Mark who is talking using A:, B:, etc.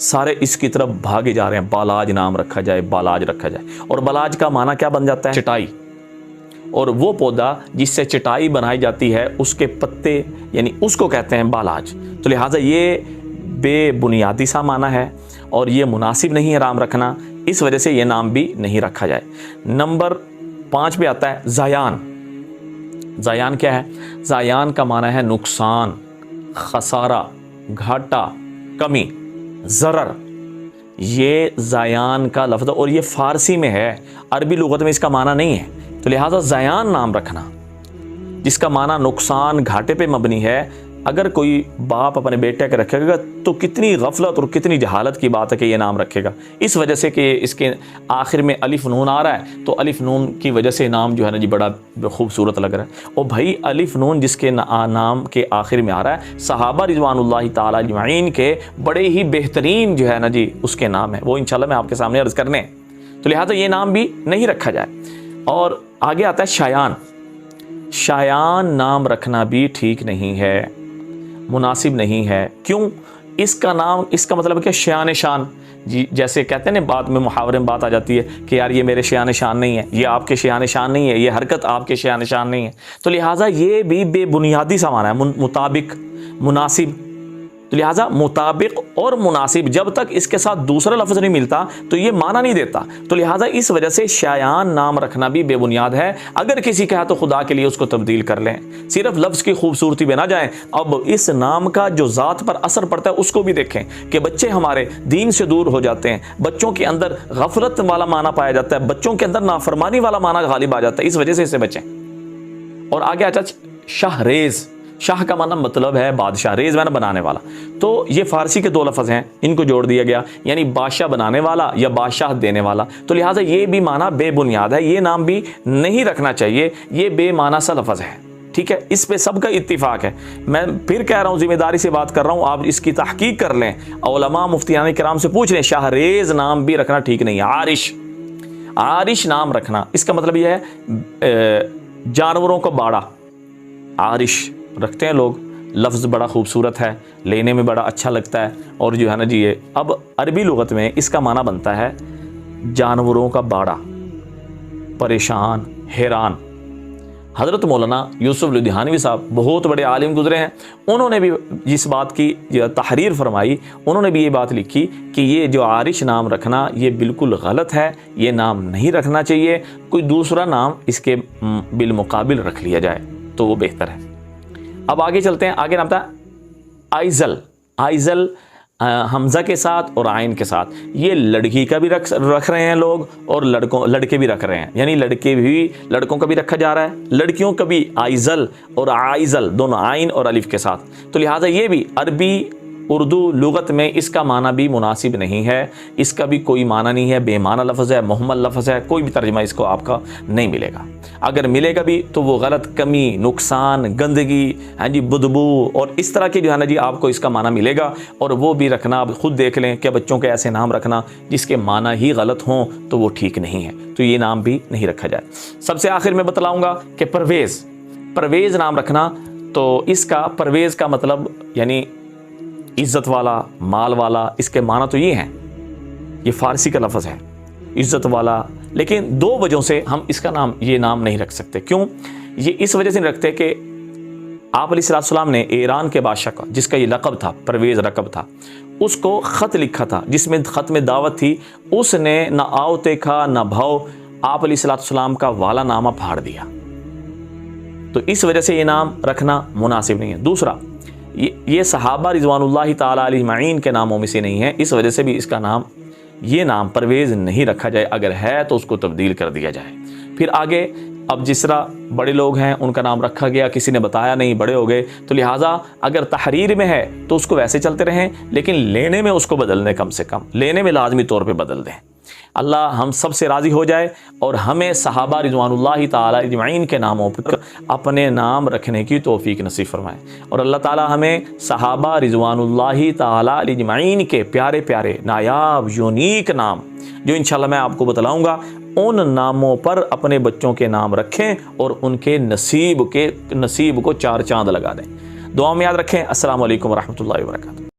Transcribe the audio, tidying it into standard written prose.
A: سارے اس کی طرف بھاگے جا رہے ہیں، بالاج نام رکھا جائے، بالاج رکھا جائے، اور بالاج کا معنی کیا بن جاتا ہے؟ چٹائی، اور وہ پودا جس سے چٹائی بنائی جاتی ہے اس کے پتے یعنی اس کو کہتے ہیں بالاج۔ تو لہٰذا یہ بے بنیادی سا معنی ہے اور یہ مناسب نہیں ہے نام رکھنا، اس وجہ سے یہ نام بھی نہیں رکھا جائے۔ نمبر 5 پہ آتا ہے زایان۔ زایان کیا ہے؟ زایان کا معنی ہے نقصان، خسارہ، گھاٹا، کمی، ضرر۔ یہ زایان کا لفظ اور یہ فارسی میں ہے، عربی لغت میں اس کا معنی نہیں ہے۔ تو لہٰذا زایان نام رکھنا جس کا معنی نقصان، گھاٹے پہ مبنی ہے، اگر کوئی باپ اپنے بیٹے کے رکھے گا تو کتنی غفلت اور کتنی جہالت کی بات ہے کہ یہ نام رکھے گا، اس وجہ سے کہ اس کے آخر میں الف نون آ رہا ہے، تو الف نون کی وجہ سے نام جو ہے نا جی بڑا خوبصورت لگ رہا ہے۔ اور بھائی الف نون جس کے نام کے آخر میں آ رہا ہے، صحابہ رضوان اللہ تعالی اجمعین کے بڑے ہی بہترین جو ہے نا جی اس کے نام ہے، وہ انشاءاللہ میں آپ کے سامنے عرض کرنے ہیں، تو لہٰذا یہ نام بھی نہیں رکھا جائے۔ اور آگے آتا ہے شایان۔ شایان نام رکھنا بھی ٹھیک نہیں ہے، مناسب نہیں ہے۔ کیوں؟ اس کا نام، اس کا مطلب کیا؟ شیان شان، جی جیسے کہتے ہیں نا بعد میں محاورے میں بات آ جاتی ہے کہ یار یہ میرے شیان شان نہیں ہے، یہ آپ کے شیان شان نہیں ہے، یہ حرکت آپ کے شیان شان نہیں ہے، تو لہٰذا یہ بھی بے بنیادی سا معنی ہے، مطابق، مناسب۔ تو لہٰذا مطابق اور مناسب جب تک اس کے ساتھ دوسرا لفظ نہیں ملتا تو یہ معنی نہیں دیتا، تو لہٰذا اس وجہ سے شایان نام رکھنا بھی بے بنیاد ہے۔ اگر کسی کا ہے تو خدا کے لیے اس کو تبدیل کر لیں، صرف لفظ کی خوبصورتی پہ نہ جائیں، اب اس نام کا جو ذات پر اثر پڑتا ہے اس کو بھی دیکھیں کہ بچے ہمارے دین سے دور ہو جاتے ہیں، بچوں کے اندر غفلت والا معنی پایا جاتا ہے، بچوں کے اندر نافرمانی والا معنی غالب آ جاتا ہے، اس وجہ سے اسے بچیں۔ اور آگے آتا شاہ ریز۔ شاہ کا معنی مطلب ہے بادشاہ، ریز میں بنانے والا، تو یہ فارسی کے 2 لفظ ہیں، ان کو جوڑ دیا گیا، یعنی بادشاہ بنانے والا یا بادشاہ دینے والا، تو لہٰذا یہ بھی معنی بے بنیاد ہے، یہ نام بھی نہیں رکھنا چاہیے، یہ بے معنی سا لفظ ہے، ٹھیک ہے، اس پہ سب کا اتفاق ہے۔ میں پھر کہہ رہا ہوں، ذمہ داری سے بات کر رہا ہوں، آپ اس کی تحقیق کر لیں، علماء مفتیان کرام سے پوچھ لیں، شاہ ریز نام بھی رکھنا ٹھیک نہیں ہے۔ عارش، عارش نام رکھنا، اس کا مطلب یہ ہے جانوروں کو باڑا، عارش رکھتے ہیں لوگ، لفظ بڑا خوبصورت ہے، لینے میں بڑا اچھا لگتا ہے، اور جو ہے نا جی یہ اب عربی لغت میں اس کا معنی بنتا ہے جانوروں کا باڑا، پریشان، حیران۔ حضرت مولانا یوسف لدھیانوی صاحب بہت بڑے عالم گزرے ہیں، انہوں نے بھی اس بات کی تحریر فرمائی، انہوں نے بھی یہ بات لکھی کہ یہ جو عارش نام رکھنا یہ بالکل غلط ہے، یہ نام نہیں رکھنا چاہیے، کوئی دوسرا نام اس کے بالمقابل رکھ لیا جائے تو وہ بہتر ہے۔ اب آگے چلتے ہیں، آگے نام تھا آئزل۔ آئزل حمزہ کے ساتھ اور عین کے ساتھ، یہ لڑکی کا بھی رکھ رہے ہیں لوگ اور لڑکے بھی رکھ رہے ہیں، یعنی لڑکوں کا بھی رکھا جا رہا ہے، لڑکیوں کا بھی آئزل اور عائزل دونوں عین اور الف کے ساتھ، تو لہٰذا یہ بھی عربی اردو لغت میں اس کا معنی بھی مناسب نہیں ہے، اس کا بھی کوئی معنی نہیں ہے، بے معنی لفظ ہے، مہمل لفظ ہے، کوئی بھی ترجمہ اس کو آپ کا نہیں ملے گا، اگر ملے گا بھی تو وہ غلط، کمی، نقصان، گندگی، ہاں جی بدبو اور اس طرح کے جو ہے نا جی آپ کو اس کا معنی ملے گا، اور وہ بھی رکھنا آپ خود دیکھ لیں کہ بچوں کے ایسے نام رکھنا جس کے معنی ہی غلط ہوں تو وہ ٹھیک نہیں ہے، تو یہ نام بھی نہیں رکھا جائے۔ سب سے آخر میں بتلاؤں گا کہ پرویز، پرویز نام رکھنا، تو اس کا پرویز کا مطلب یعنی عزت والا، مال والا، اس کے معنی تو یہ ہیں، یہ فارسی کا لفظ ہے عزت والا، لیکن 2 وجہوں سے ہم اس کا نام، یہ نام نہیں رکھ سکتے۔ کیوں؟ یہ اس وجہ سے نہیں رکھتے کہ آپ علیہ السلام نے ایران کے بادشاہ کا، جس کا یہ لقب تھا، پرویز لقب تھا، اس کو خط لکھا تھا جس میں خط میں دعوت تھی، اس نے نہ آؤ دیکھا نہ بھاؤ، آپ علیہ السلام کا والا نامہ پھاڑ دیا، تو اس وجہ سے یہ نام رکھنا مناسب نہیں ہے۔ دوسرا، یہ صحابہ رضوان اللہ تعالی علیہ معین کے ناموں میں سے نہیں ہے، اس وجہ سے بھی اس کا نام، یہ نام پرویز نہیں رکھا جائے، اگر ہے تو اس کو تبدیل کر دیا جائے۔ پھر آگے اب جس طرح بڑے لوگ ہیں ان کا نام رکھا گیا، کسی نے بتایا نہیں، بڑے ہو گئے، تو لہٰذا اگر تحریر میں ہے تو اس کو ویسے چلتے رہیں، لیکن لینے میں اس کو بدل دیں، کم سے کم لینے میں لازمی طور پہ بدل دیں۔ اللہ ہم سب سے راضی ہو جائے اور ہمیں صحابہ رضوان اللہ تعالی اجمعین کے ناموں پر اپنے نام رکھنے کی توفیق نصیب فرمائے، اور اللہ تعالی ہمیں صحابہ رضوان اللہ تعالی اجمعین کے پیارے پیارے نایاب یونیک نام، جو انشاءاللہ میں آپ کو بتلاؤں گا، ان ناموں پر اپنے بچوں کے نام رکھیں اور ان کے نصیب کو 4 چاند لگا دیں۔ دعا میں یاد رکھیں۔ السلام علیکم ورحمۃ اللہ وبرکاتہ۔